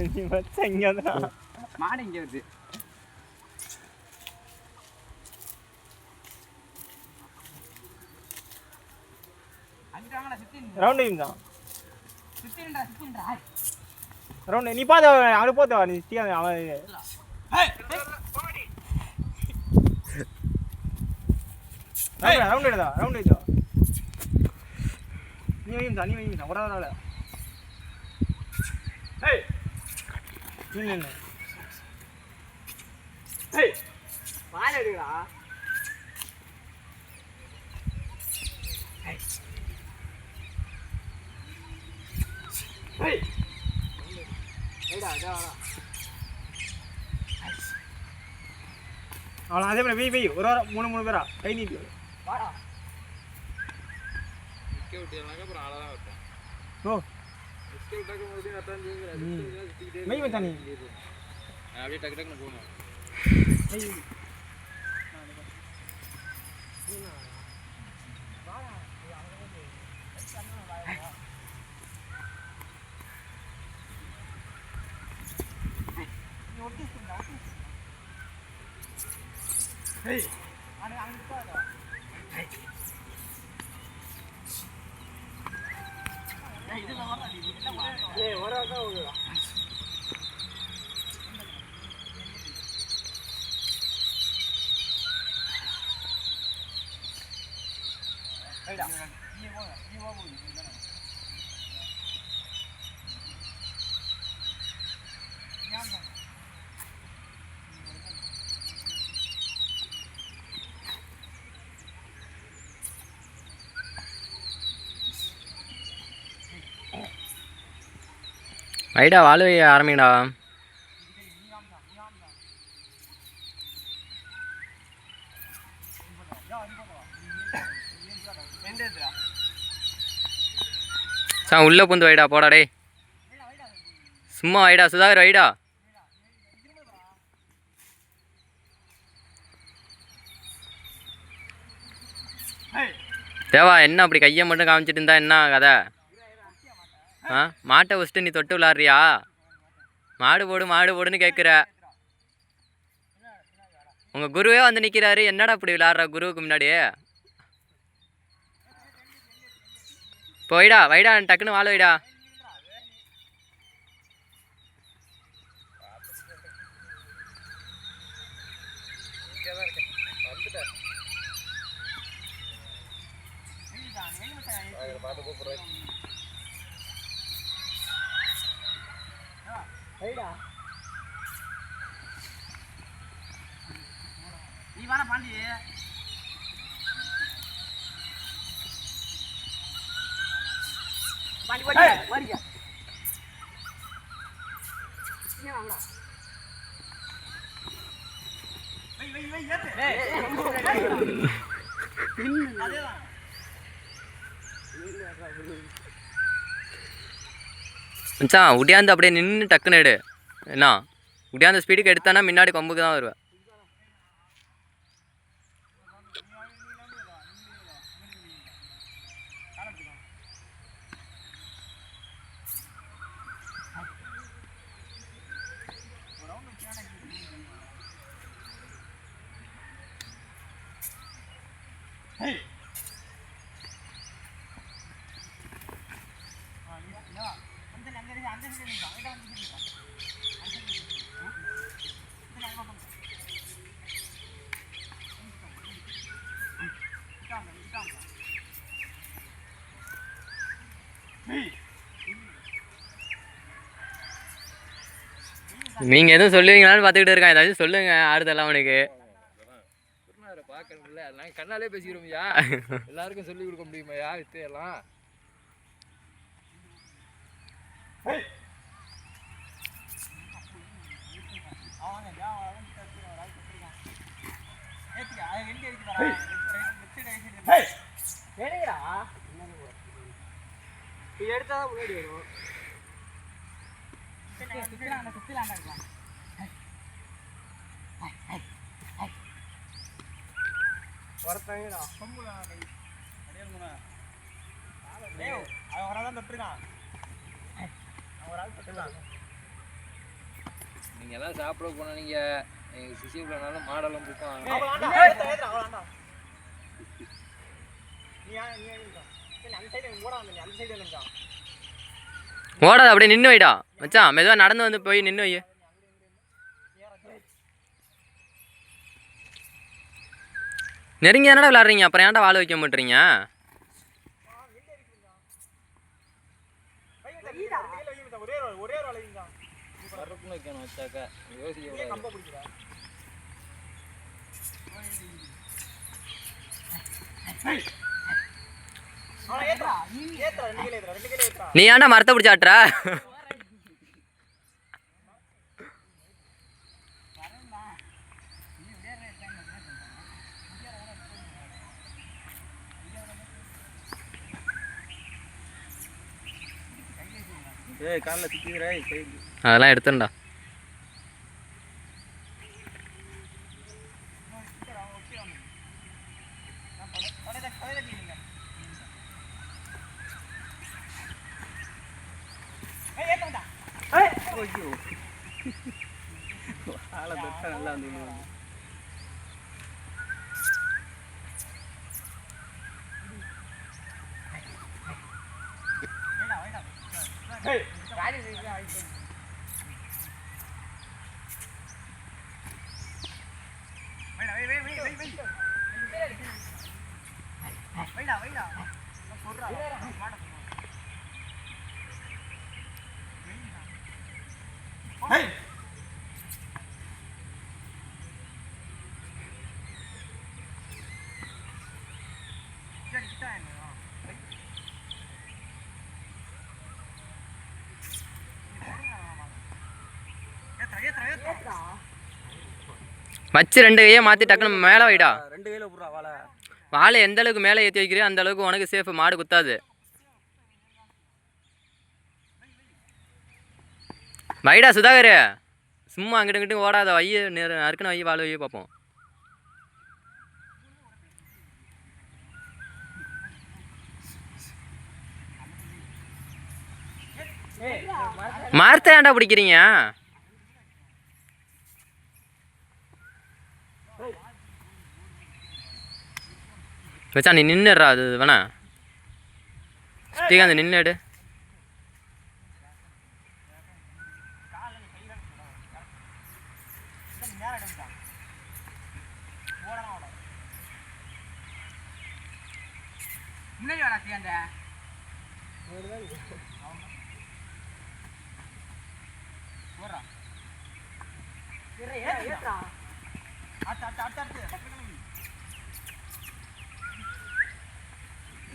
நீ மச்ச இங்க தான் மாடு இங்க வருது. ரவுண்ட் டைம் தான் சுத்தின்றா ரவுண்ட் நீ பாத்து அங்க போதா நீ அவன் ரவுண்ட் எடுதா ரவுண்ட் எடுதா நீ வைம்சா ஒரு ஆள ஏய் நின்னு ஏய் வாள எடுடா ஏய் ஏய் ஏடா டா அவள அதே மாதிரி வெய் ஒரு மூணு பேரா கை நீட்டி வாடா நிக்க விட்டேனாக்க அப்புறம் ஆளா தான் வைப்பேன் ஓ நிக்க விட்டாக்க மறுபடியும் அதான் மெய் வச்சா நீ அப்படியே டக்கு டக்குன்னு போணும் மெய் வாடா நீ ஒட்டி hey அங்க போடா ஏய் இதுல வரடா நீ விட்டமா ஏய் வரடா ஓடுடா ஏய்டா நீ வா நீ தான ஐடா வாழ ஆரம்பிங்கடா சார் உள்ள புந்து வைடா போடா டே சும்மா வைடா சுதாகர் வைடா தேவா என்ன அப்படி கையை மட்டும் காமிச்சிட்டு இருந்தா என்ன கதை ஆ மாட்டை வச்சுட்டு நீ தொட்டு விளாட்றியா மாடு போடுன்னு கேட்குற உங்கள் குருவே வந்து நிற்கிறாரு என்னடா இப்படி விளாட்ற குருவுக்கு முன்னாடி போய்டா வைடா டக்குன்னு வாழ வைடா நீ வாடா பாண்டி பாண்டி வாடியா நீ வாடா வை ஏத்து அதேதான் மச்சான் உடையாந்து அப்படியே நின்று டக்குன்னு எடு என்ன உடையாந்த ஸ்பீடுக்கு எடுத்தானா முன்னாடி கொம்புக்கு தான் வருவேன் நீங்கள் எதுவும் சொல்லுவீங்களான்னு பார்த்துக்கிட்டு இருக்கேன் ஏதாச்சும் சொல்லுங்கள் ஆறுதெல்லாம் உனக்கு பார்க்கணும்ல அதெல்லாம் கண்ணாலே பேசிக்கிறோம்யா எல்லாருக்கும் சொல்லி கொடுக்க முடியுமாயா வித்தையெல்லாம் எடுத்தாதான் முன்னாடி வரும் ஒருத்தங்கடா அவன் வரதான் தொட்டுருக்கான் அவன் நீங்கள் எல்லாம் சாப்பிட போனால் நீங்கள் எங்கள் சிசிபிள்னாலும் மாடெல்லாம் புக்கும் ஓடாத அப்படியே நின்று வைடா மச்சான், மெதுவாக நடந்து வந்து போய் நின்று வை. நெருங்கி தானடா விளாட்றீங்க, அப்புறம் ஏன்டா வாழ வைக்க மாட்டீங்க? வைக்கணும் வச்சாக்கா யோசிக்க. நீ ஏன்டா மரத்தை பிடிச்சி ஆட்டுற? அதெல்லாம் எடுத்துண்டா. நல்லா வந்து வச்சு 2 கையை மாற்றி டக்குன்னு மேலே வைடா. 2 கையில் விட்றா வாழை. வாழை எந்த அளவுக்கு மேலே ஏற்றி வைக்கிறியோ அந்த அளவுக்கு உனக்கு சேஃப், மாடு குத்தாது. வைடா சுதாகர், சும்மா அங்கிட்டு இங்கிட்டு ஓடாத, வைய நறுக்குன்னு வை, வாழை வைய பார்ப்போம். மரத்தை ஏன்டா பிடிக்கிறீங்க? வச்சா நீ நின்றுடுறா, அது வேணா ஸ்ரீகாந்த் நின்றுடு. முன்னாடி வாடா ஸ்ரீகாந்த.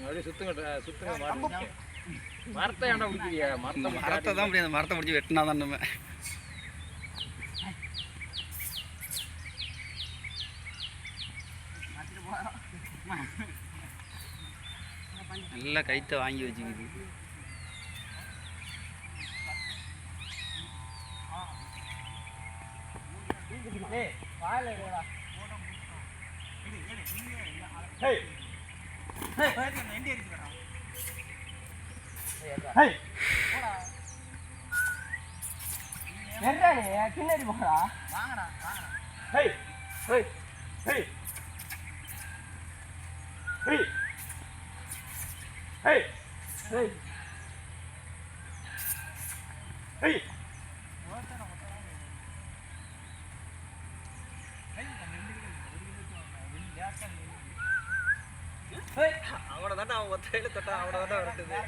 அப்படியே சுத்துங்க மரத்தை ஏன்டா பிடிக்கிறீங்க? மரத்தை தான் முடியாது, மரத்தை பிடிச்சி வெட்டினா தான் நம்ம நல்லா கைத்தை வாங்கி வச்சுக்கிது. பின்னாடி போடா. வாங்கடா அவனை தாண்டா அவன் ஒத்தையில தொட்டா அவனை தாண்டா வரட்டுது.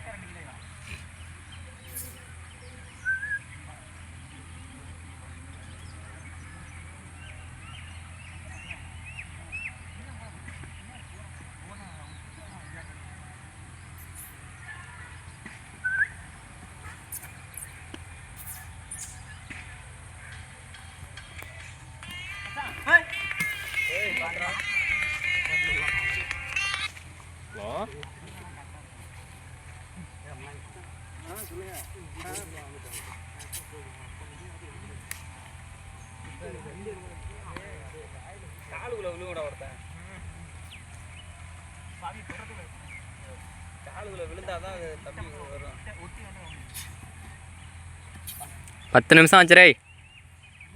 காலுக்குள்ள விழுங்கடா ஒருத்தன். காலுக்குள்ள விழுந்தாதான் தம்பி வரும். 10 நிமிஷம் ஆச்சு ரே.